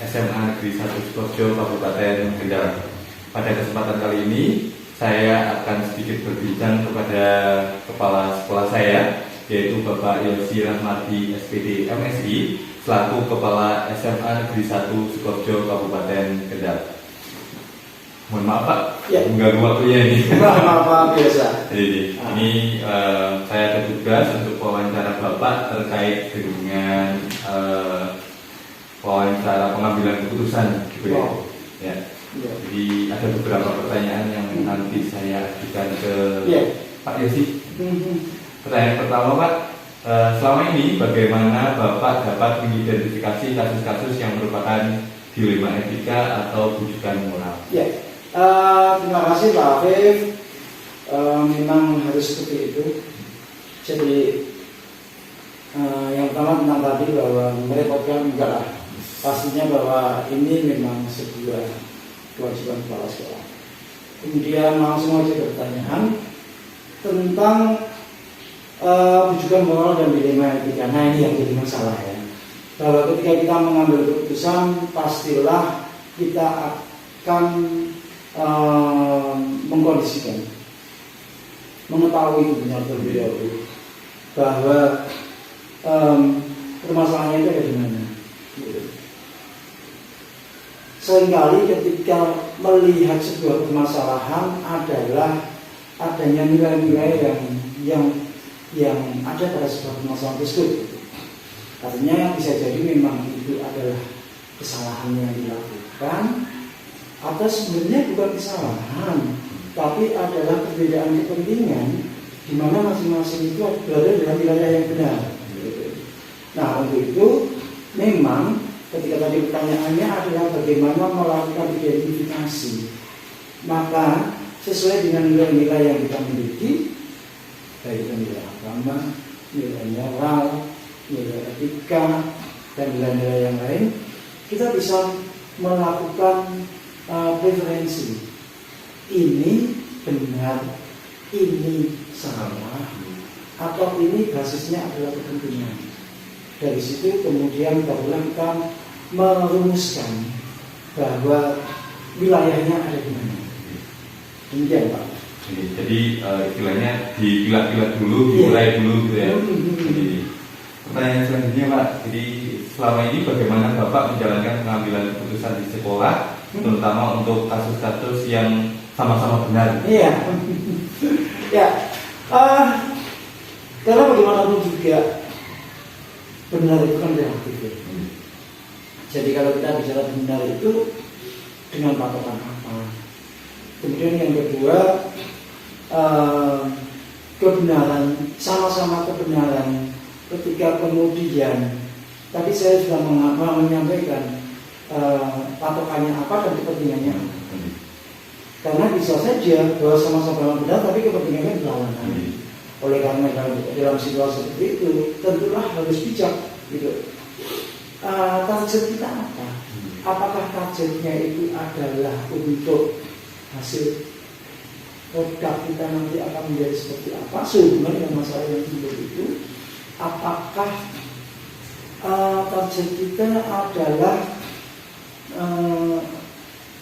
SMA Negeri 1 Sukoharjo Kabupaten Kendal. Pada kesempatan kali ini saya akan sedikit berbincang kepada kepala sekolah saya, yaitu Bapak Yosi Rahmadi SPD MSI selaku Kepala SMA Negeri 1 Sukoharjo Kabupaten Kendal. Mohon maaf Pak, ya, mengganggu waktunya ini. Maaf biasa. Ini saya ada tugas untuk wawancara Bapak terkait dengan wawancara pengambilan keputusan, gitu ya. Wow. Ya. Ya. Jadi ada beberapa pertanyaan yang nanti saya ajukan ke Pak Yosi. Pertanyaan pertama Pak, selama ini bagaimana Bapak dapat mengidentifikasi kasus-kasus yang merupakan dilema etika atau bujukan moral? Ya. Terima kasih Pak Afif. Memang harus seperti itu. Jadi yang pertama tentang tadi bahwa merepotkan enggak lah. Pastinya bahwa ini memang sebuah kewajiban kepala sekolah. Kemudian langsung aja ke pertanyaan tentang bujukan moral dan dilema etika. Nah ini yang jadi masalah ya. Bahwa ketika kita mengambil keputusan, pastilah kita akan mengkondisikan, mengetahui benar terlebih dahulu bahwa permasalahannya itu ada di mana. Seringkali ketika melihat sebuah permasalahan adalah adanya nilai-nilai yang ada pada sebuah permasalahan tersebut. Artinya bisa jadi memang itu adalah kesalahan yang dilakukan, atau sebenarnya bukan kesalahan, tapi adalah perbedaan kepentingan di mana masing-masing itu berada dalam wilayah yang benar. Nah untuk itu memang ketika tadi pertanyaannya adalah bagaimana melakukan identifikasi, maka sesuai dengan nilai-nilai yang kita miliki, baik nilai agama, nilai moral, nilai etika, dan nilai-nilai yang lain, kita bisa melakukan preferensi. Ini benar, ini salah, atau ini basisnya adalah kepentingan. Dari situ kemudian barulah kita merumuskan bahwa wilayahnya ada di mana. Demikian Pak. Jadi istilahnya dipilah-pilah dulu, dimulai dulu gitu ya. Jadi pertanyaan selanjutnya Pak, jadi selama ini bagaimana Bapak menjalankan pengambilan keputusan di sekolah, terutama untuk kasus-kasus yang sama-sama benar? Iya. Ya. Karena bagaimanapun juga benar itu kan relatif ya. Jadi kalau kita bicara benar itu dengan patokan apa? Kemudian yang kedua, kebenaran, sama-sama kebenaran. Ketika kemudian tadi saya sudah menyampaikan patokannya apa dan kepentingannya apa. Karena bisa saja bahwa sama-sama benar tapi kepentingannya berlawanan. Oleh karena dalam situasi seperti itu tentulah harus bijak gitu. Target kita apa? Apakah targetnya itu adalah untuk hasil produk kita nanti akan menjadi seperti apa sehubungan dengan masalah yang timbul itu? Apakah target kita adalah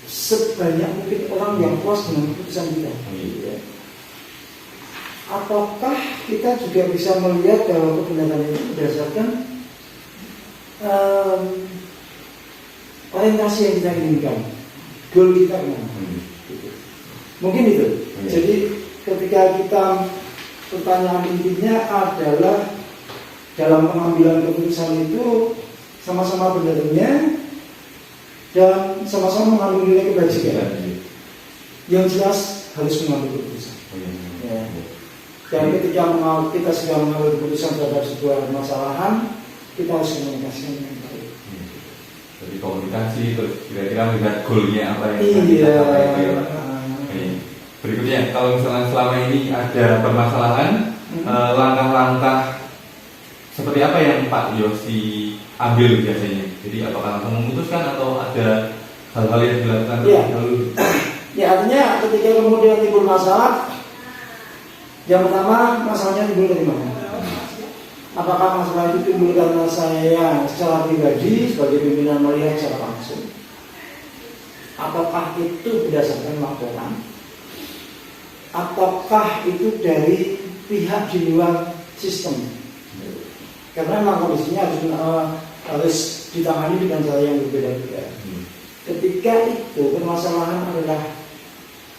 sebanyak mungkin orang yang puas dengan keputusan kita? Ataukah kita juga bisa melihat bahwa kebenaran itu berdasarkan orientasi yang kita inginkan, goal kita kemana? Mungkin itu. Jadi ketika kita, pertanyaan intinya adalah dalam pengambilan keputusan itu sama-sama benarnya dan sama-sama mengambil nilai kebajikan. Yang jelas harus mengambil keputusan. Ya. Dan ketika kita sudah mengambil keputusan terhadap sebuah permasalahan, kita harus komunikasikan dengan baik. Jadi komunikasi, terus kira-kira melihat goalnya apa yang kita capai. Berikutnya, kalau misalnya selama ini ada permasalahan, langkah-langkah seperti apa yang Pak Yosi ambil biasanya? Jadi apakah langsung memutuskan atau ada hal-hal yang dilakukan dahulu? Ya artinya ketika kemudian timbul masalah, yang pertama masalahnya timbul dari mana? Apakah masalah itu timbul karena saya secara pribadi sebagai pimpinan melihat secara langsung, ataukah itu berdasarkan laporan, ataukah itu dari pihak di luar sistem? Karena memang kondisinya harus ditangani dengan cara yang berbeda-beda. Ketika itu permasalahan adalah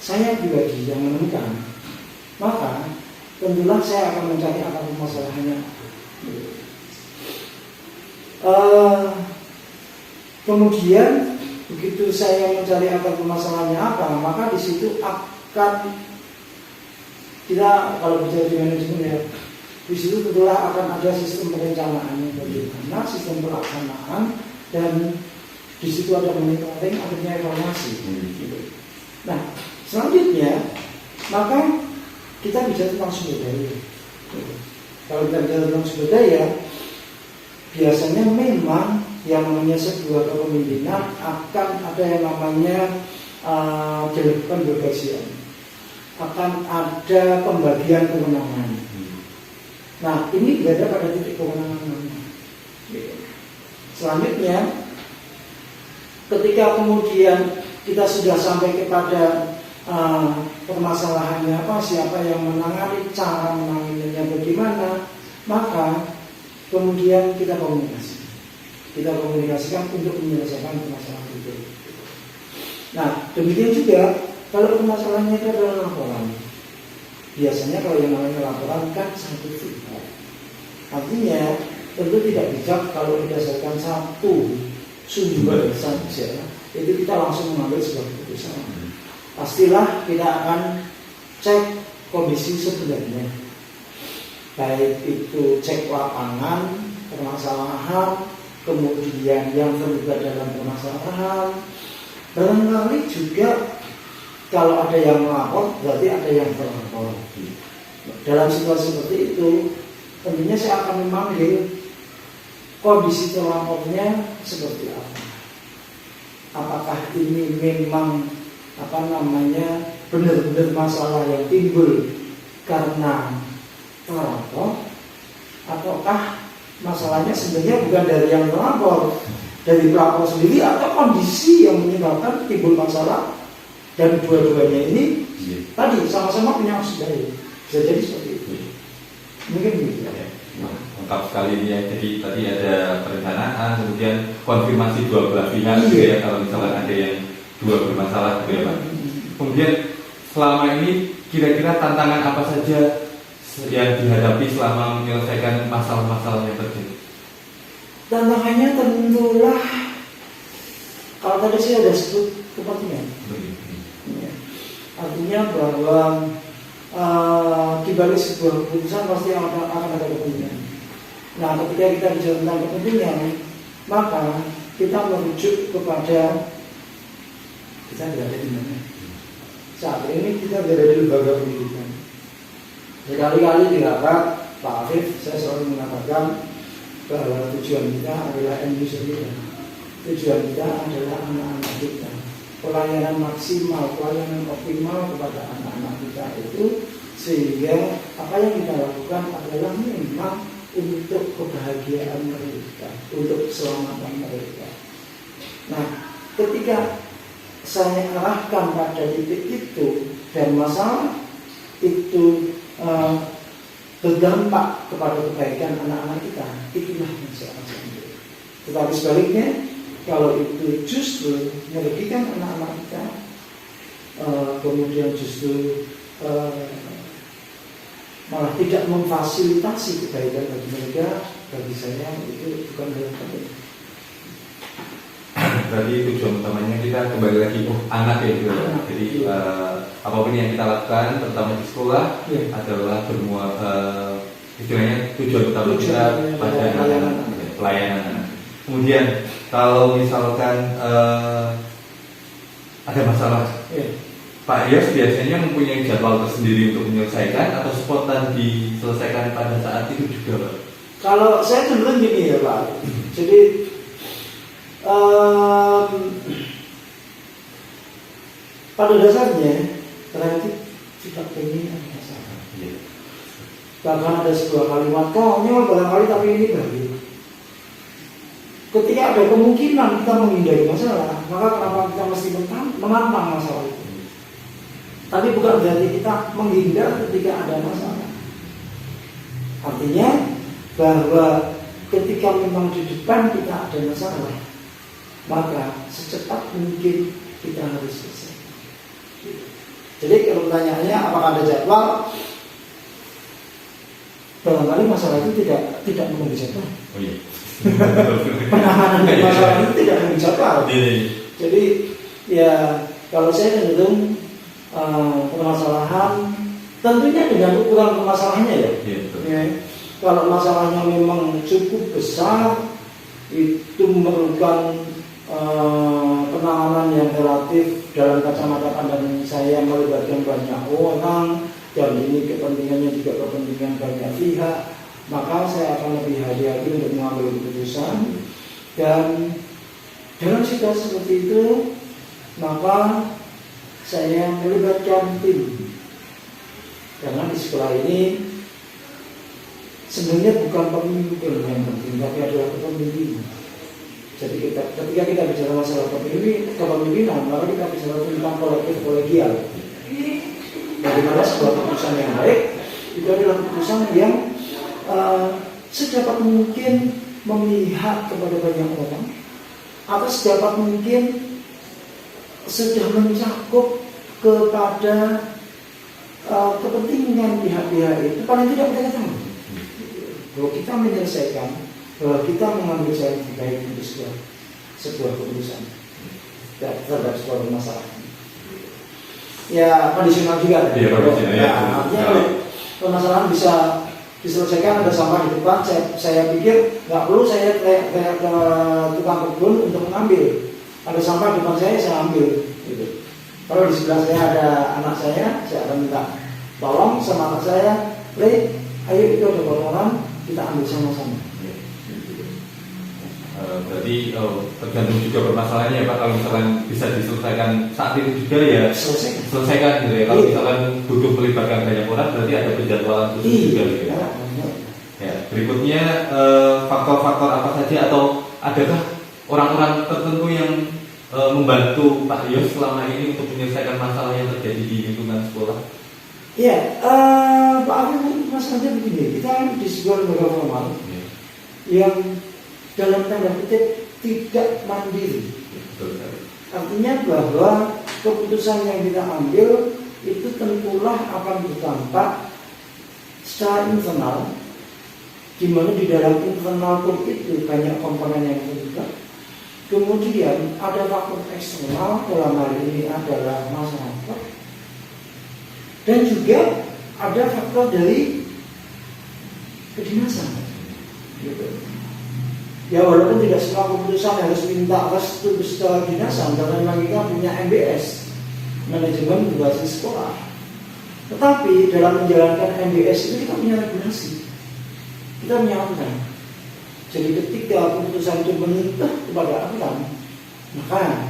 saya pribadi yang menemukan, maka tentulah saya akan mencari akar permasalahannya. Kemudian begitu saya mencari akar permasalahannya apa, maka di situ akan kita, kalau bicara di manajemen ya, di situ tentulah akan ada sistem perencanaannya bagaimana, sistem pelaksanaan, dan di situ ada monitoring, adanya evaluasi. Nah, selanjutnya maka kita bicara tentang sumber daya. Kalau kita bicara tentang sumber daya, biasanya memang yang namanya sebuah kepemimpinan akan ada yang namanya dilakukan berbagian, akan ada pembagian kewenangan. Nah, ini berada pada titik kewenangan. Selanjutnya, ketika kemudian kita sudah sampai kepada permasalahannya apa, siapa yang menangani, cara menanganinya bagaimana, maka kemudian kita komunikasikan untuk menyelesaikan permasalahan itu. Nah, demikian juga kalau permasalahannya itu adalah laporan. Biasanya kalau yang namanya laporan kan scientific. Artinya tentu tidak bijak kalau berdasarkan satu sumber saja itu kita langsung mengambil sebuah keputusan. Pastilah kita akan cek kondisi sebenarnya, baik itu cek lapangan permasalahan, kemudian yang terlibat dalam permasalahan. Barangkali juga kalau ada yang melapor berarti ada yang terlapor. Dalam situasi seperti itu tentunya saya akan memanggil kondisi terlapornya seperti apa. Apakah ini memang benar-benar masalah yang timbul karena terlapor, ataukah masalahnya sebenarnya bukan dari yang terlapor, dari pelapor sendiri, atau kondisi yang menyebabkan timbul masalah, dan dua-duanya ini tadi sama-sama punya maksud daya. Bisa jadi seperti itu. Mungkin begitu ya. Lengkap sekali ini ya. Jadi tadi ada perencanaan, kemudian konfirmasi dua belah pihak gitu ya, kalau misalnya ada yang dua bermasalah gitu ya Pak. Kemudian selama ini kira-kira tantangan apa saja yang dihadapi selama menyelesaikan masalah-masalah yang terjadi? Tantangannya tentulah kalau tadi saya sudah sebut kepentingan. Ya. Artinya bahwa di balik sebuah keputusan pasti akan ada kepentingan. Nah, ketika kita bicara tentang kepentingan, maka kita merujuk kepada kita berada di mana. Saat ini kita berada di lembaga pendidikan. Berkali-kali di rapat Pak Afif, saya selalu mengatakan bahwa tujuan kita adalah end user kita. Tujuan kita adalah anak-anak kita. Pelayanan maksimal, pelayanan optimal kepada anak-anak kita itu, sehingga apa yang kita lakukan adalah memang untuk kebahagiaan mereka, untuk keselamatan mereka. Nah, ketika saya arahkan pada titik itu dan masalah itu berdampak kepada kebaikan anak-anak kita, itulah yang saya rasakan. Tetapi sebaliknya, kalau itu justru merugikan anak-anak kita, kemudian justru malah tidak memfasilitasi kebaikan bagi mereka, bagi saya itu bukan hal yang penting. Berarti tujuan utamanya kita kembali lagi anak ya gitu. Jadi apapun yang kita lakukan, terutama di sekolah, adalah istilahnya tujuan utama kita pada pelayanan. Kemudian kalau misalkan ada masalah, Pak Yos biasanya mempunyai jadwal tersendiri untuk menyelesaikan atau spontan diselesaikan pada saat itu juga, Pak? Kalau saya cenderung gini ya Pak, jadi pada dasarnya relatif tidak pengen ada masalah. Bahkan ada sebuah kalimat konyol barangkali tapi ini baik. Ketika ada kemungkinan kita menghindari masalah, maka kenapa kita mesti menantang masalah itu? Tapi bukan berarti kita menghindar ketika ada masalah. Artinya bahwa ketika memang di depan kita ada masalah, maka secepat mungkin kita harus selesai. Jadi kalau pertanyaannya apakah ada jadwal, barangkali masalah itu tidak menunggu jadwal. Oh iya. Penanganan masalah itu tidak menunggu jadwal. Jadi ya kalau saya cenderung permasalahan tentunya dengan ukuran permasalahannya ya. Ya. Kalau masalahnya memang cukup besar, itu memerlukan penanganan yang relatif dalam kacamata pandangan saya melibatkan banyak orang dan ini kepentingannya juga kepentingan banyak pihak, maka saya akan lebih hati-hati untuk mengambil keputusan. Dan dalam situasi seperti itu, maka saya melibatkan tim. Karena di sekolah ini sebenarnya bukan pemimpin yang penting, tapi adalah kepemimpinan. Jadi ketika kita bicara masalah kepemimpinan, maka kita bicara tentang kolektif kolegial. Bagaimana sebuah keputusan yang baik itu adalah keputusan yang sedapat mungkin memihak kepada banyak orang, atau sedapat mungkin sudah mencakup kepada kepentingan pihak-pihak itu. Paling tidak kita tahu bahwa kita menyelesaikan, bahwa kita mengambil jalan terbaik untuk sebuah keputusan terhadap sebuah masalah. Ya kondisional juga. Iya, kondisional. Ya, artinya permasalahan bisa diselesaikan, ada sampah di depan. Saya pikir nggak perlu saya ke tukang kebun untuk mengambil. Ada sampah di depan saya ambil. Gitu. Kalau di sebelah saya ada anak saya akan minta tolong sama anak saya, ayo itu ada kotoran, kita ambil sama-sama. Berarti tergantung juga permasalahannya ya Pak. Kalau misalkan bisa diselesaikan saat itu juga ya selesaikan gitu ya. Kalau misalkan butuh melibatkan banyak orang, berarti ada penjadwalan khusus juga gitu ya. Ya, berikutnya faktor-faktor apa saja atau adakah orang-orang tertentu yang membantu Pak Yos selama ini untuk menyelesaikan masalah yang terjadi di lingkungan sekolah? Iya, Pak Afif, masalahnya begini, kita di sebuah lembaga formal yang dalam tanda kutip tidak mandiri. Artinya bahwa keputusan yang kita ambil itu tentulah akan berdampak secara internal, di mana di dalam internal pun itu banyak komponen yang terlibat. Kemudian ada faktor eksternal, dalam hal ini adalah masyarakat, dan juga ada faktor dari kedinasan. Gitu. Ya walaupun tidak semua keputusan harus minta restu secara kedinasan, karena memang kita punya MBS, manajemen berbasis sekolah. Tetapi dalam menjalankan MBS itu kita punya regulasi, kita punya aturan. Jadi ketika keputusan itu menitah kepada aturan, maka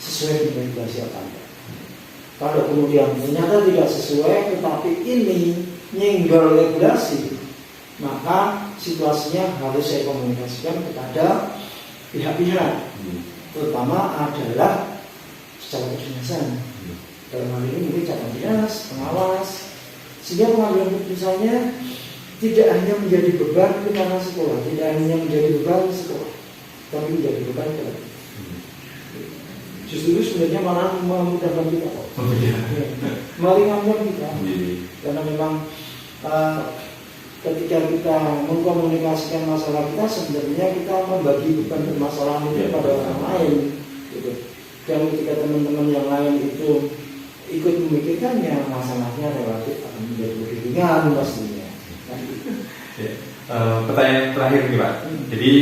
sesuai dengan regulasi apa ada. Kalau kemudian ternyata tidak sesuai, tetapi ini nyenggol regulasi, maka situasinya harus saya komunikasikan kepada pihak-pihak, terutama adalah secara kedinasan. Dalam hal ini mungkin camat dinas, pengawas, sehingga pengambilan keputusannya tidak hanya menjadi beban kepada sekolah, tidak hanya menjadi beban sekolah, tapi menjadi beban kolektif. Justru sebenarnya malah memudahkan kita kok, meringankan kita, karena memang ketika kita mengkomunikasikan masalah kita, sebenarnya kita membagi beban permasalahan itu pada orang lain, gitu. Dan ketika teman-teman yang lain itu ikut memikirkannya, masalahnya relatif akan menjadi lebih ringan pastinya. Pertanyaan terakhir nih Pak. Jadi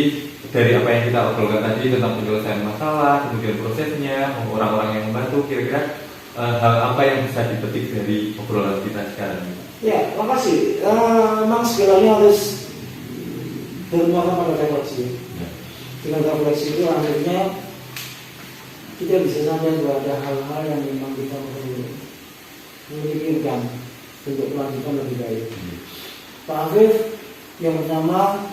dari apa yang kita obrolkan tadi tentang penyelesaian masalah, kemudian prosesnya, orang-orang yang membantu, kira-kira hal apa yang bisa dipetik dari obrolan kita sekarang ini? Ya, makasih. Memang segalanya harus bermuara pada refleksi. Dengan refleksi itu akhirnya kita bisa sadar bahwa ada hal-hal yang memang kita perlu memikirkan untuk kelanjutan lebih baik. Pak Afif, yang pertama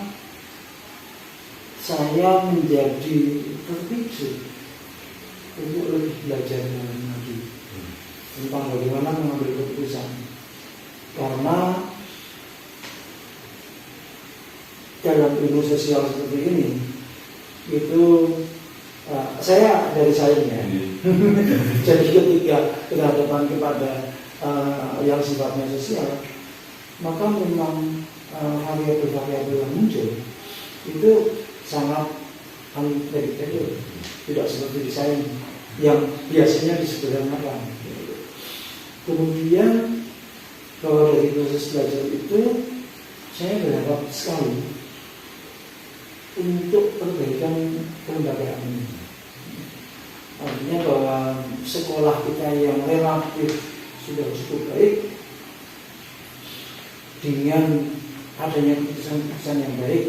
saya menjadi terpicu untuk lebih belajar lagi tentang bagaimana mengambil keputusan, karena dalam ilmu sosial seperti ini itu saya dari sayanya jadi ketika berhadapan kepada yang sifatnya sosial, maka memang variabel-variabel yang muncul itu sangat unpredictable, tidak seperti di saya yang biasanya disederhanakan. Kemudian kalau dari proses belajar itu saya berharap sekali untuk perbaikan kelembagaan ini. Artinya bahwa sekolah kita yang relatif sudah cukup baik, dengan adanya keputusan-keputusan yang baik,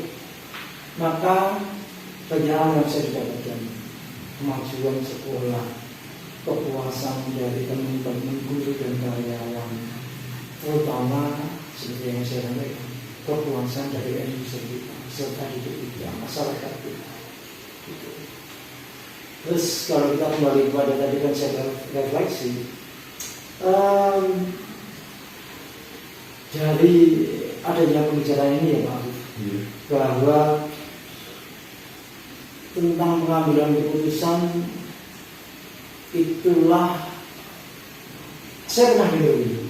maka banyak hal yang bisa didapatkan. Kemajuan sekolah, kepuasan dari teman-teman guru dan karyawan, terutama seperti yang saya sampaikan, kepuasan dari industri kita serta hidup kita, masyarakat kita. Gitu. Terus kalau kita kembali kepada tadi konsep refleksi, dari adanya pembicaraan ini ya Pak Afif, bahwa tentang pengambilan keputusan itulah saya pernah dengar ini.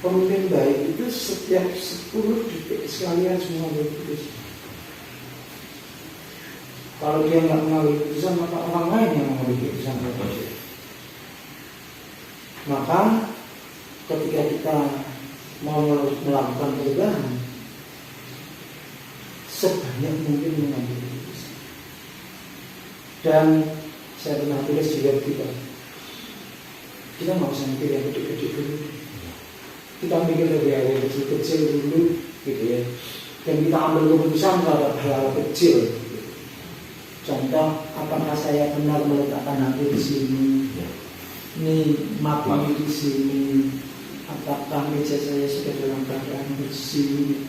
Pemimpin baik itu setiap 10 detik sekali harus mengambil keputusan. Kalau dia nggak mengambil keputusan, maka orang lain yang mengambil keputusan. Maka ketika kita mau melakukan perubahan, sebanyak mungkin mengambil keputusan. Dan saya pernah tulis juga kita nggak usah mikir yang gede-gede dulu, kita mikir lebih awal kecil-kecil dulu, gitu ya. Dan kita ambil keputusan terhadap hal kecil. Contoh, apakah saya benar meletakkan hati di sini? Ini mati di sini. Apakah meja saya sudah dalam keadaan bersih?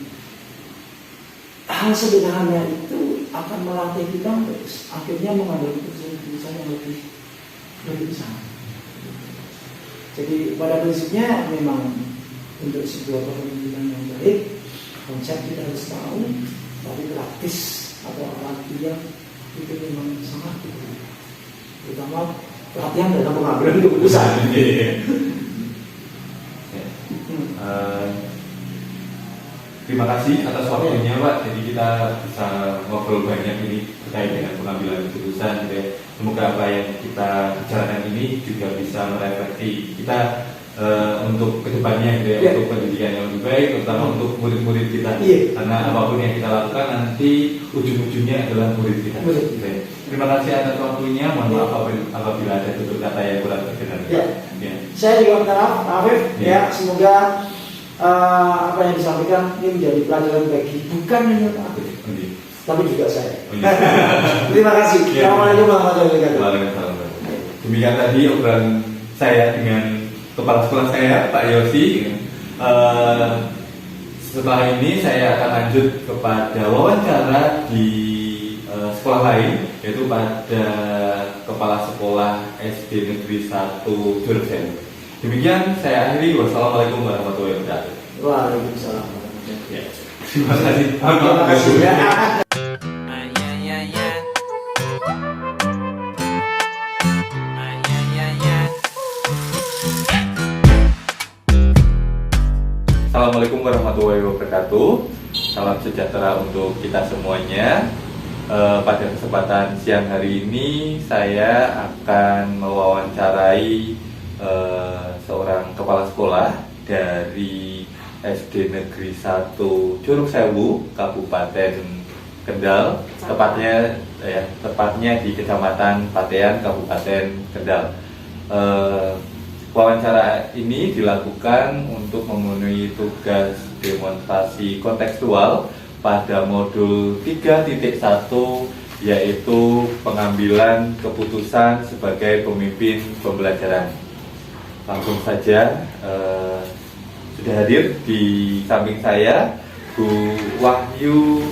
Hal sederhana itu akan melatih kita untuk akhirnya mengambil keputusan yang lebih besar. Jadi pada prinsipnya memang untuk sebuah kepemimpinan yang baik, konsep kita harus tahu, tapi praktis atau latihan itu memang sangat penting. Terutama pelatihan dalam pengambilan keputusan. Terima kasih atas waktunya Pak. Jadi kita bisa ngobrol banyak ini terkait dengan pengambilan keputusan. Gitu. Semoga apa yang kita bicarakan ini juga bisa merefleksi kita untuk kedepannya, gitu ya, untuk pendidikan yang lebih baik, terutama untuk murid-murid kita. Karena apapun yang kita lakukan nanti ujung-ujungnya adalah murid kita. Gitu ya. Terima kasih atas waktunya. Mohon maaf apabila ada tutur kata yang kurang berkenan. Saya juga minta maaf, Pak Afif. Semoga apa yang disampaikan ini menjadi pelajaran bagi bukan hanya Pak Afif, tapi juga saya. Terima kasih. Assalamualaikum warahmatullahi wabarakatuh. Demikian tadi obrolan saya dengan kepala sekolah saya, Pak Yosi. Setelah ini saya akan lanjut kepada wawancara di sekolah lain, yaitu pada kepala sekolah SD Negeri 1 Jurgen. Demikian saya akhiri. Wassalamualaikum warahmatullahi wabarakatuh. Waalaikumsalam. Terima kasih. Terima kasih ya. Assalamualaikum warahmatullahi wabarakatuh. Salam sejahtera untuk kita semuanya. Pada kesempatan siang hari ini saya akan mewawancarai seorang kepala sekolah dari SD Negeri 1 Curug Sewu, Kabupaten Kendal, tepatnya di Kecamatan Patean, Kabupaten Kendal. Wawancara ini dilakukan untuk memenuhi tugas demonstrasi kontekstual pada modul 3.1, yaitu pengambilan keputusan sebagai pemimpin pembelajaran. Langsung saja sudah hadir di samping saya Bu Wahyu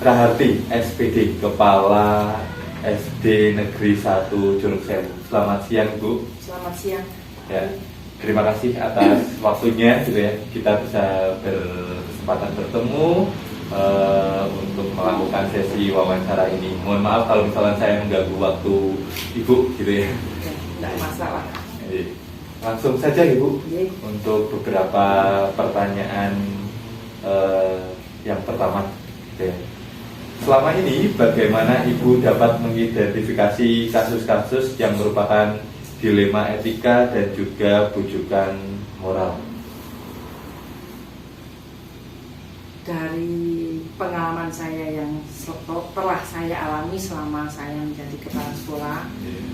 Raharti, SPD, Kepala SD Negeri 1 Curug Sewu. Selamat siang Bu. Selamat siang. Ya, terima kasih atas waktunya gitu ya. Kita bisa berkesempatan bertemu untuk melakukan sesi wawancara ini. Mohon maaf kalau misalnya saya mengganggu waktu Ibu gitu ya. Tidak masalah. Langsung saja Ibu Oke. untuk beberapa pertanyaan yang pertama gitu ya. Selama ini bagaimana Ibu dapat mengidentifikasi kasus-kasus yang merupakan dilema etika dan juga bujukan moral? Dari pengalaman saya yang telah saya alami selama saya menjadi kepala sekolah,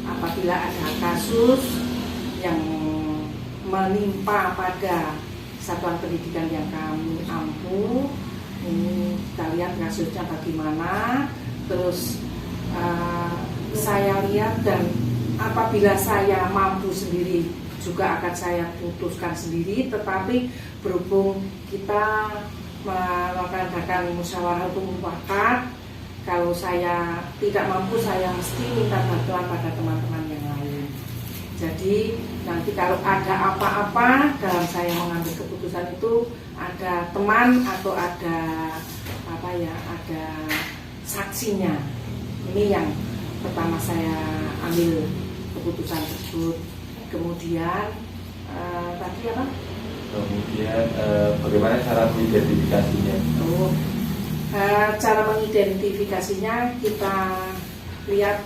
apabila ada kasus yang menimpa pada satuan pendidikan yang kami ampu, ini kita lihat kasusnya bagaimana, terus saya lihat, dan apabila saya mampu sendiri juga akan saya putuskan sendiri. Tetapi berhubung kita mengadakan musyawarah untuk mufakat, kalau saya tidak mampu saya mesti minta bantuan pada teman-teman yang lain. Jadi nanti kalau ada apa-apa dalam saya mengambil keputusan itu, ada teman atau ada ada saksinya. Ini yang pertama saya ambil keputusan tersebut. Kemudian tadi apa? Kemudian bagaimana cara mengidentifikasinya? Cara mengidentifikasinya kita lihat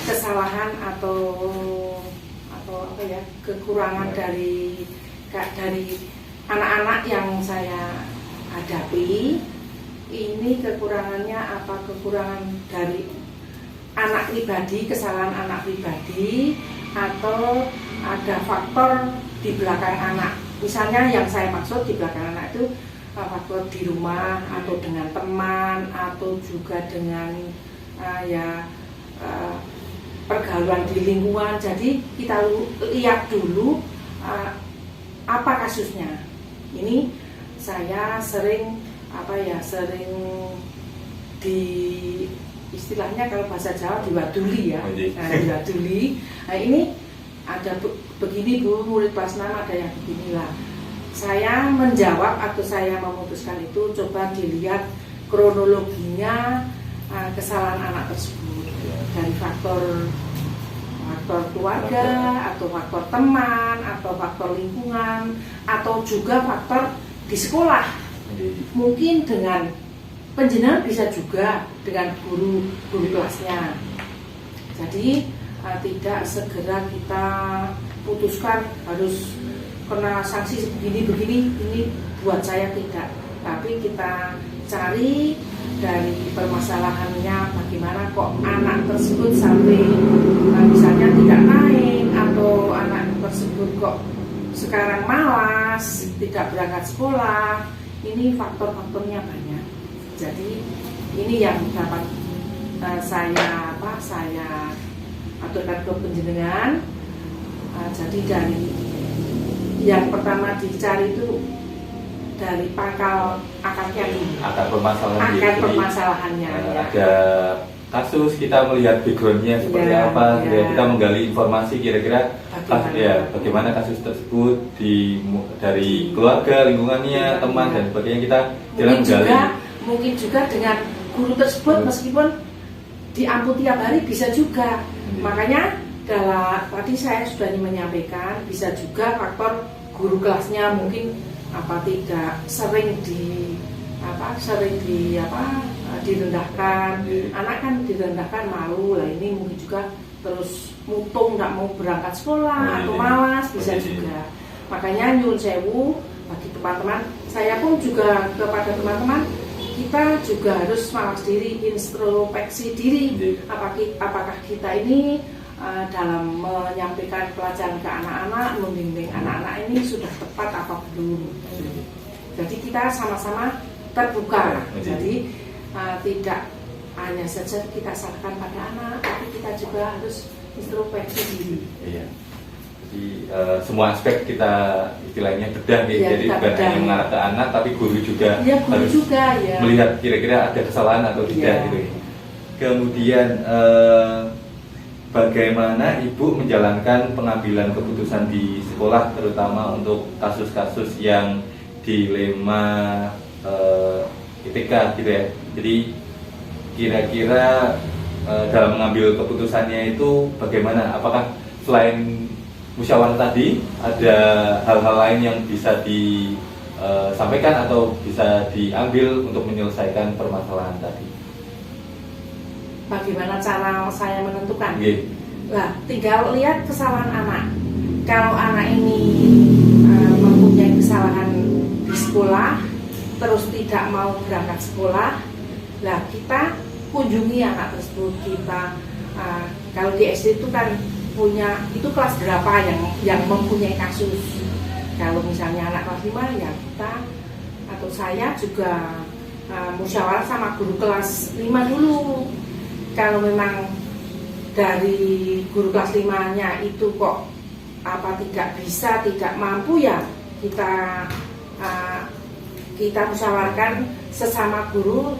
kesalahan atau kekurangan dari anak-anak yang saya hadapi. Ini kekurangannya apa? Kekurangan dari anak pribadi, kesalahan anak pribadi, atau ada faktor di belakang anak. Misalnya yang saya maksud di belakang anak itu faktor di rumah, atau dengan teman, atau juga dengan pergaulan di lingkungan. Jadi kita lihat dulu apa kasusnya. Ini saya sering di istilahnya kalau bahasa Jawa diwaduli ya. Diwaduli. Nah ini ada begini Bu, murid kelas 6 ada yang beginilah. Saya menjawab atau saya memutuskan itu, coba dilihat kronologinya kesalahan anak tersebut dari faktor keluarga, atau faktor teman, atau faktor lingkungan, atau juga faktor di sekolah. Mungkin dengan penjenengan bisa juga dengan guru kelasnya. Jadi tidak segera kita putuskan harus kena sanksi begini, ini buat saya tidak. Tapi kita cari dari permasalahannya, bagaimana kok anak tersebut sampai misalnya tidak naik, atau anak tersebut kok sekarang malas, tidak berangkat sekolah. Ini faktor-faktornya banyak. Jadi ini yang dapat saya aturkan ke penjenengan. Jadi dari yang pertama dicari itu dari pangkal akarnya dulu. Akar permasalahannya. Ada kasus, kita melihat backgroundnya seperti apa, ya. Kita menggali informasi kira-kira bagaimana kasus tersebut dari keluarga, lingkungannya, teman dan sebagainya. Kita menggali. Mungkin juga dengan guru tersebut meskipun diampun tiap hari bisa juga. Makanya tadi saya sudah menyampaikan, bisa juga faktor guru kelasnya mungkin tidak sering direndahkan. Anak kan direndahkan malu lah, ini mungkin juga terus mutung nggak mau berangkat sekolah atau malas, bisa juga. Makanya nyuwun sewu bagi teman-teman, saya pun juga kepada teman-teman, kita juga harus mawas diri, introspeksi diri. Apakah kita ini dalam menyampaikan pelajaran ke anak-anak, membimbing anak-anak ini sudah tepat apa belum. Jadi kita sama-sama terbuka. Jadi tidak hanya saja kita serahkan pada anak, tapi kita juga harus introspeksi diri. Iya. Jadi semua aspek kita istilahnya bedah nih, Ya, jadi kita bukan bedah. hanya mengarah ke anak, tapi guru juga Ya, guru harus juga ya. melihat kira-kira ada kesalahan atau tidak Ya. gitu. Kemudian bagaimana ibu menjalankan pengambilan keputusan di sekolah, terutama untuk kasus-kasus yang dilema ITK gitu ya. Jadi kira-kira dalam mengambil keputusannya itu bagaimana? Apakah selain musyawarah tadi ada hal-hal lain yang bisa disampaikan atau bisa diambil untuk menyelesaikan permasalahan tadi? Bagaimana cara saya menentukan? Oke. Nah, tinggal lihat kesalahan anak. Kalau anak ini mempunyai kesalahan di sekolah, terus tidak mau berangkat sekolah, nah kita kunjungi anak tersebut. Kita kalau di SD itu kan punya, itu kelas berapa yang mempunyai kasus. Kalau misalnya anak kelas 5 ya kita atau saya juga musyawarah sama guru kelas 5 dulu. Kalau memang dari guru kelas 5-nya itu kok tidak bisa, tidak mampu, ya kita musyawarahkan sesama guru,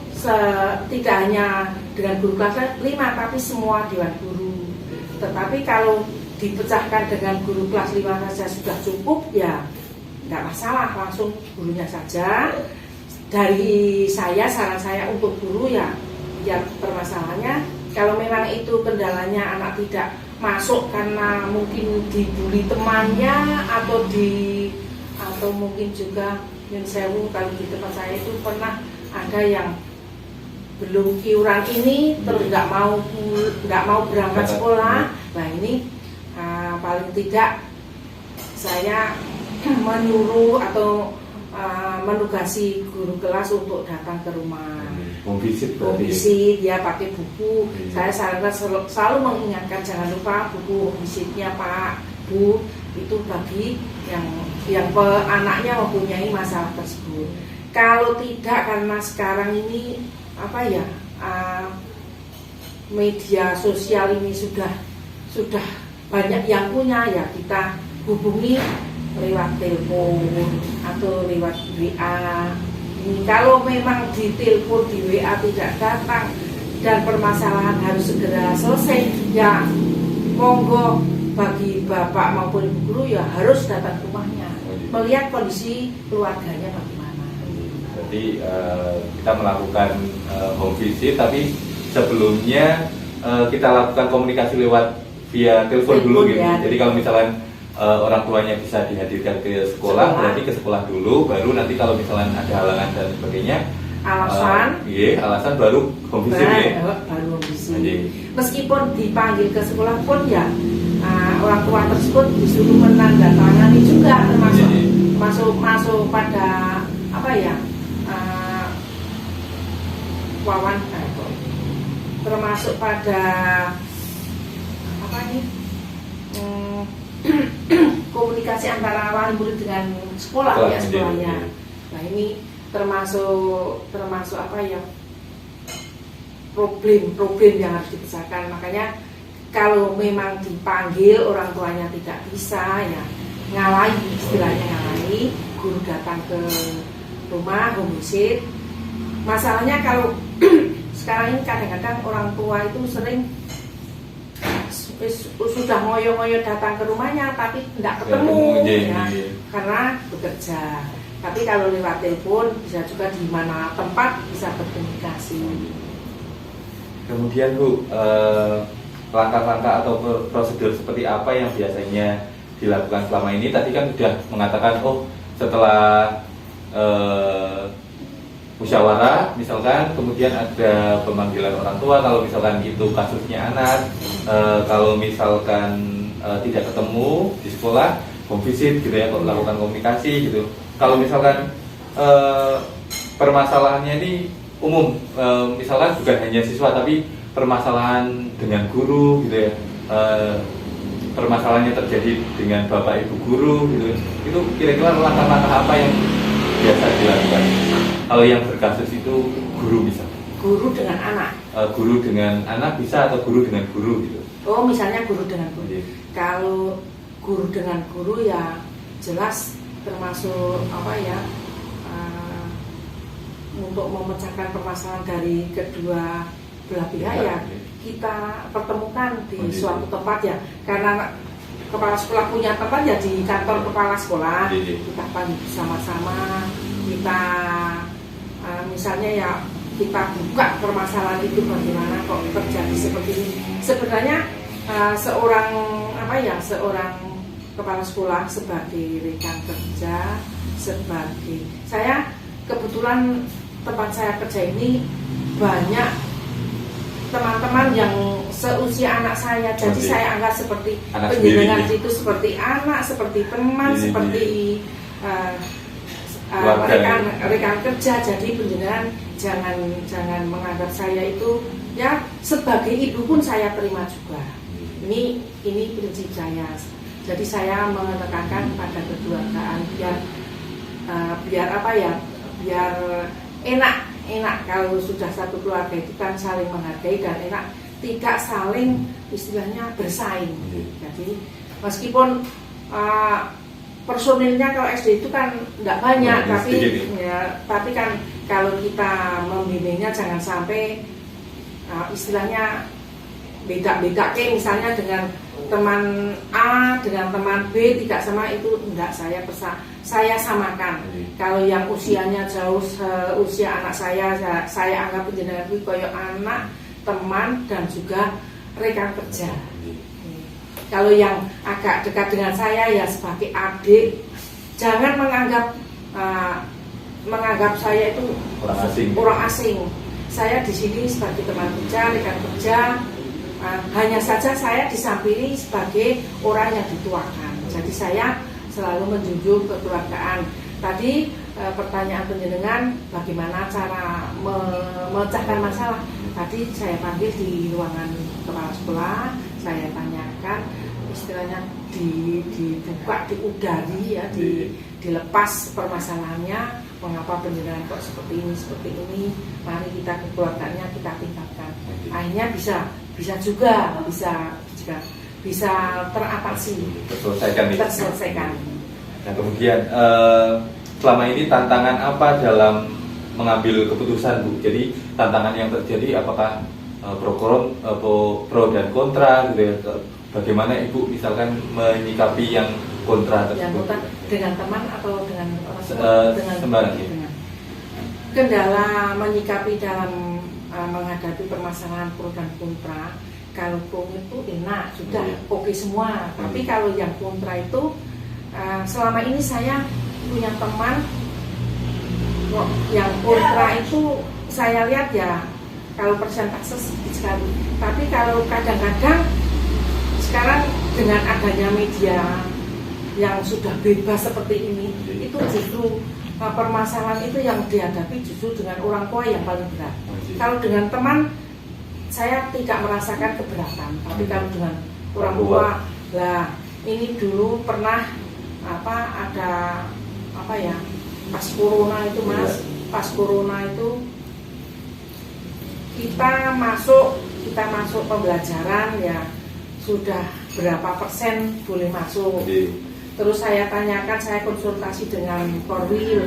tidak hanya dengan guru kelas 5 tapi semua dewan guru. Tetapi kalau dipecahkan dengan guru kelas 5 saja sudah cukup, ya nggak masalah, langsung gurunya saja. Dari saya, saran saya untuk guru ya permasalahannya, kalau memang itu kendalanya anak tidak masuk karena mungkin dibully temannya atau mungkin juga yang sewu, kalau di tempat saya itu pernah ada yang belum iuran ini terus nggak mau berangkat sekolah. Nah ini paling tidak saya menyuruh atau menugasi guru kelas untuk datang ke rumah, Visit dia pakai buku. Saya selalu mengingatkan, jangan lupa buku visitnya Pak Bu, itu bagi yang anaknya mempunyai masalah tersebut. Kalau tidak, karena sekarang ini media sosial ini sudah banyak yang punya, ya kita hubungi lewat telepon atau lewat WA. Kalau memang di telepon, di WA tidak datang dan permasalahan harus segera selesai, ya monggo bagi bapak maupun ibu guru ya harus datang ke rumahnya, melihat kondisi keluarganya bagaimana. Jadi kita melakukan home visit, tapi sebelumnya kita lakukan komunikasi lewat via telepon dulu gitu. Ya. Jadi kalau misalnya orang tuanya bisa dihadirkan ke sekolah, berarti ke sekolah dulu, baru nanti kalau misalnya ada halangan dan sebagainya, alasan baru home visit ya. Baru home visit. Meskipun dipanggil ke sekolah pun ya orang tua tersebut disuruh menandatangani juga, termasuk pada termasuk pada komunikasi antara wali murid dengan sekolahnya. Nah ini termasuk problem yang harus dipecahkan. Makanya kalau memang dipanggil orang tuanya tidak bisa, ya ngalahi, guru datang ke rumah, home visit. Masalahnya kalau sekarang ini kadang-kadang orang tua itu sering sudah ngoyo-ngoyo datang ke rumahnya tapi tidak ketemu, karena bekerja. Tapi kalau lewat telepon bisa juga di mana tempat bisa berkomunikasi. Kemudian Bu, langkah-langkah atau prosedur seperti apa yang biasanya dilakukan selama ini? Tadi kan sudah mengatakan, setelah musyawarah misalkan, kemudian ada pemanggilan orang tua kalau misalkan itu kasusnya anak, kalau misalkan tidak ketemu di sekolah, home visit gitu ya, melakukan komunikasi gitu. Kalau misalkan permasalahannya ini umum, misalkan bukan hanya siswa tapi permasalahan dengan guru gitu ya, permasalahannya terjadi dengan bapak ibu guru gitu, itu kira-kira langkah-langkah apa yang biasa dilakukan? Kalau yang berkasus itu guru misalnya. Guru dengan anak. Guru dengan anak bisa, atau guru dengan guru gitu. Misalnya guru dengan guru. Kalau guru dengan guru ya jelas termasuk apa ya, untuk memecahkan permasalahan dari kedua belah pihak ya kita pertemukan di suatu tempat ya, karena kepala sekolah punya tempat ya di kantor kepala sekolah. Kita bersama-sama, kita misalnya ya kita buka permasalahan itu bagaimana kok terjadi seperti ini. Sebenarnya seorang kepala sekolah sebagai rekan kerja, sebagai saya kebetulan tempat saya kerja ini banyak teman-teman yang seusia anak saya, jadi saya anggap seperti penjenengan itu seperti anak, seperti teman, seperti rekan kerja. Jadi penjenengan jangan menganggap saya itu ya sebagai ibu pun saya terima juga. Ini prinsip saya. Jadi saya menekankan pada kekeluargaan biar apa ya, biar enak kalau sudah satu keluarga itu kan saling menghargai dan enak, tidak saling istilahnya bersaing. Jadi meskipun personilnya kalau SD itu kan tidak banyak, tapi kan kalau kita membimbingnya jangan sampai istilahnya beda-beda, kayak misalnya dengan teman A dengan teman B tidak sama, itu enggak, saya samakan. Kalau yang usianya jauh usia anak saya anggap penjenengan itu koyo anak, teman, dan juga rekan kerja. Kalau yang agak dekat dengan saya ya sebagai adik. Jangan menganggap saya itu orang asing. Saya di sini sebagai teman kerja, rekan kerja. Hanya saja saya disampiri sebagai orang yang dituakan. Jadi saya selalu menjunjung kekeluargaan. Tadi pertanyaan penjenengan bagaimana cara memecahkan masalah. Tadi saya panggil di ruangan kepala sekolah, saya tanyakan, istilahnya dibuka, diudari ya, dilepas permasalahannya. Mengapa penjenengan kok seperti ini? Mari kita kekeluargaannya kita tingkatkan. Akhirnya bisa juga teratasi, terselesaikan. Nah kemudian selama ini tantangan apa dalam mengambil keputusan, Bu? Jadi tantangan yang terjadi apakah pro dan kontra gitu ya? Bagaimana Ibu misalkan menyikapi yang kontra tersebut? Yang kontra dengan teman atau dengan orang tua? Kendala menyikapi dalam menghadapi permasalahan pro dan kontra. Kalau pro itu enak, sudah oke semua. Tapi kalau yang kontra itu selama ini saya punya teman yang kontra itu saya lihat ya kalau persentase sedikit sekali. Tapi kalau kadang-kadang sekarang dengan adanya media yang sudah bebas seperti ini, itu justru permasalahan itu yang dihadapi justru dengan orang tua yang paling berat. Kalau dengan teman saya tidak merasakan keberatan, tapi kalau dengan orang tua, lah ini dulu pernah ada pas corona itu Mas, pas corona itu kita masuk pembelajaran ya, sudah berapa persen boleh masuk. Terus saya tanyakan, saya konsultasi dengan Korwil.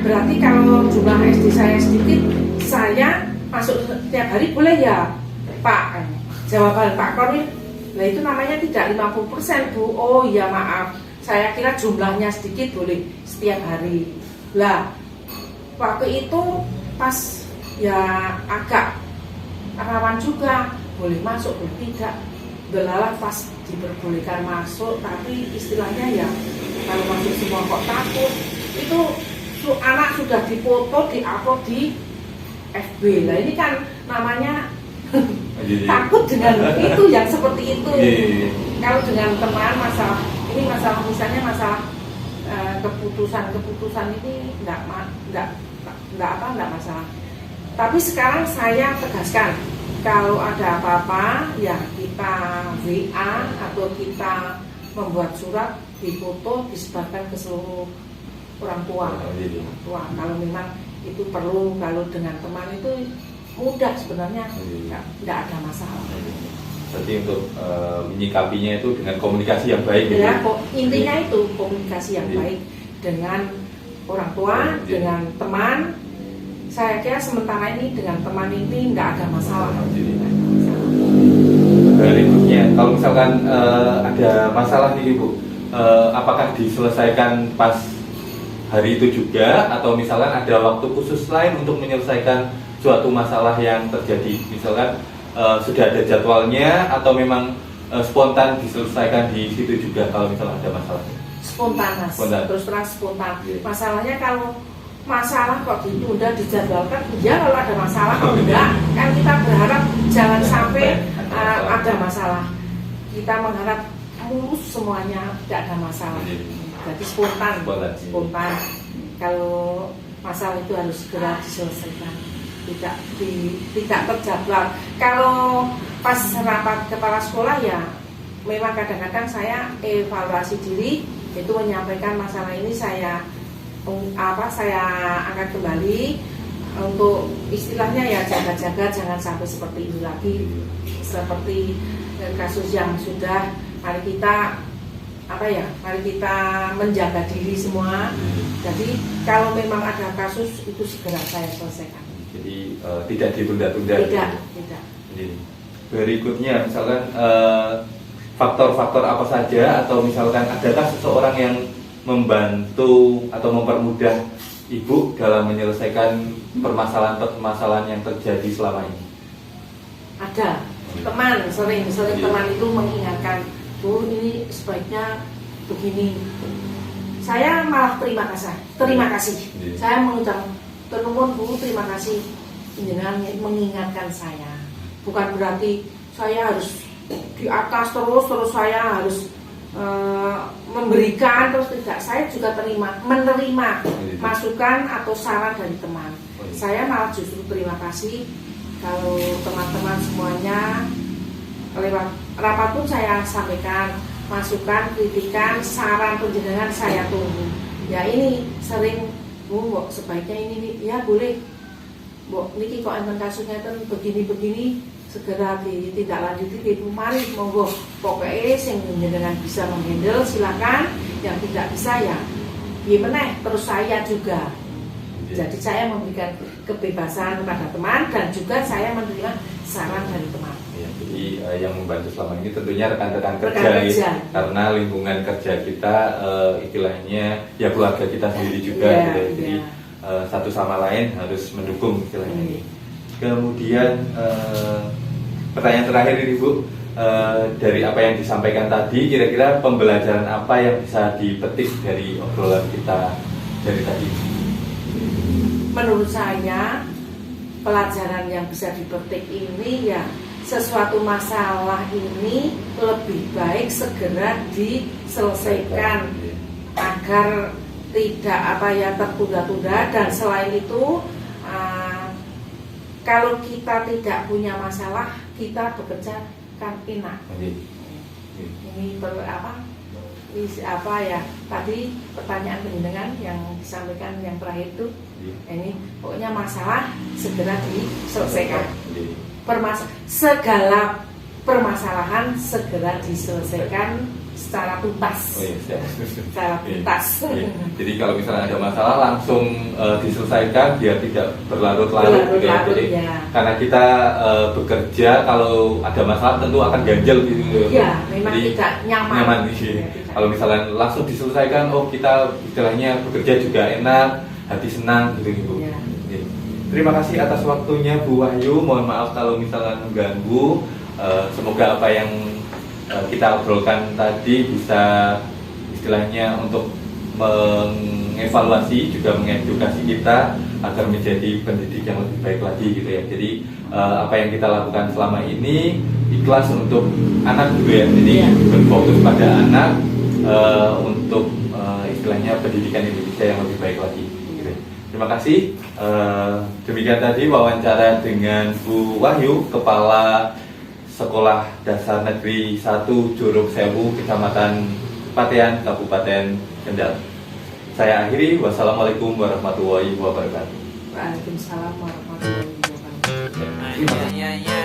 Berarti kalau jumlah SD saya sedikit, saya masuk setiap hari boleh ya Pak? Jawaban Pak Korwil, nah itu namanya tidak 50%, Bu. Oh iya maaf, saya kira jumlahnya sedikit boleh setiap hari. Lah waktu itu pas ya agak rawan juga, boleh masuk boleh tidak. Belalah pas diperbolehkan masuk, tapi istilahnya ya kalau masuk semua kok takut. Itu anak sudah dipoto, di-upload di FB. Nah ini kan namanya takut dengan itu yang seperti itu. Kalau dengan teman masalah misalnya masalah keputusan ini enggak masalah. Tapi sekarang saya tegaskan, kalau ada apa-apa ya kita WA atau kita membuat surat, difoto, disebarkan ke seluruh orang tua. Kalau memang itu perlu. Kalau dengan teman itu mudah sebenarnya, tidak ada masalah. Berarti untuk menyikapinya itu dengan komunikasi yang baik gitu. Ya, kok intinya itu komunikasi yang Iya. baik dengan orang tua, Iya. dengan teman. Saya kira sementara ini dengan teman ini nggak ada masalah. Jadi, Nggak ada masalah. berikutnya, kalau misalkan ada masalah nih Ibu, apakah diselesaikan pas hari itu juga, atau misalkan ada waktu khusus lain untuk menyelesaikan suatu masalah yang terjadi? Misalkan sudah ada jadwalnya, atau memang spontan diselesaikan di situ juga kalau misalnya ada masalah? Spontan, Mas. Spontan. Terus terang spontan. Iya. Masalahnya kalau masalah kok ditunda dijadwalkan, ya kalau ada masalah kalau enggak, kan kita berharap jangan sampai ada masalah. Kita mengharap mulus semuanya, tidak ada masalah. Iya. Jadi spontan. Spontan. Spontan. Kalau masalah itu harus segera diselesaikan, tidak terjadwal. Kalau pas rapat kepala sekolah ya memang kadang-kadang saya evaluasi diri, itu menyampaikan masalah ini saya angkat kembali untuk istilahnya ya jaga-jaga jangan sampai seperti ini lagi, seperti kasus yang sudah. Mari kita menjaga diri semua. Jadi kalau memang ada kasus itu segera saya selesaikan. Jadi tidak ditunda-tunda. Tidak. Jadi, berikutnya misalkan faktor-faktor apa saja, atau misalkan adakah seseorang yang membantu atau mempermudah Ibu dalam menyelesaikan permasalahan-permasalahan yang terjadi selama ini? Ada teman, sering Iya. teman itu mengingatkan, Bu, ini sebaiknya begini. Saya malah terima kasih. Iya. Saya mengucap ternuwun Bu, terima kasih dengan mengingatkan saya. Bukan berarti saya harus di atas terus saya harus memberikan terus, tidak. Saya juga menerima masukan atau saran dari teman. Saya malah justru terima kasih kalau teman-teman semuanya lewat rapat pun saya sampaikan masukan, kritikan, saran, penjelasan saya tunggu. Ya ini sering, Bu, sebaiknya ini ya boleh, Bu, niki kok enten kasusnya kan begini segera ditindaklanjuti di mari monggo, pokoknya sing jenengan bisa menghandle silakan, yang tidak bisa ya meneh terus saya juga. Jadi saya memberikan kebebasan kepada teman dan juga saya menerima saran dari teman. Ya, jadi yang membantu selama ini tentunya rekan-rekan kerja, Rekan kerja. ya, karena lingkungan kerja kita istilahnya ya keluarga kita sendiri juga, Iya, gitu. Jadi iya. satu sama lain harus mendukung istilahnya. Iya. Kemudian pertanyaan terakhir ini Bu, dari apa yang disampaikan tadi, kira-kira pembelajaran apa yang bisa dipetik dari obrolan kita dari tadi? Menurut saya pelajaran yang bisa dipetik ini ya, sesuatu masalah ini lebih baik segera diselesaikan agar tidak tertunda-tunda. Dan selain itu kalau kita tidak punya masalah, kita bekerja kan enak. Ini tadi pertanyaan penjenengan yang disampaikan yang terakhir itu, ini pokoknya masalah segera diselesaikan. Segala permasalahan segera diselesaikan secara tuntas. Secara tuntas. Jadi kalau misalnya ada masalah langsung diselesaikan biar tidak berlarut-larut gitu ya. Jadi karena kita bekerja, kalau ada masalah tentu akan ganjel gitu. Ya, memang jadi, tidak nyaman. Kalau misalnya langsung diselesaikan, kita istilahnya bekerja juga enak, hati senang gitu Ibu. Ya. Terima kasih atas waktunya Bu Wahyu. Mohon maaf kalau misalnya mengganggu. Semoga apa yang kita obrolkan tadi bisa istilahnya untuk mengevaluasi juga mengedukasi kita agar menjadi pendidik yang lebih baik lagi gitu ya. Jadi apa yang kita lakukan selama ini ikhlas untuk anak gitu ya. Jadi berfokus pada anak untuk istilahnya pendidikan Indonesia yang lebih baik lagi. Gitu. Terima kasih. Demikian tadi wawancara dengan Bu Wahyu, Kepala Sekolah Dasar Negeri 1 Juruk Sewu, Kecamatan Patean, Kabupaten Kendal. Saya akhiri. Wassalamualaikum warahmatullahi wabarakatuh. Waalaikumsalam warahmatullahi wabarakatuh.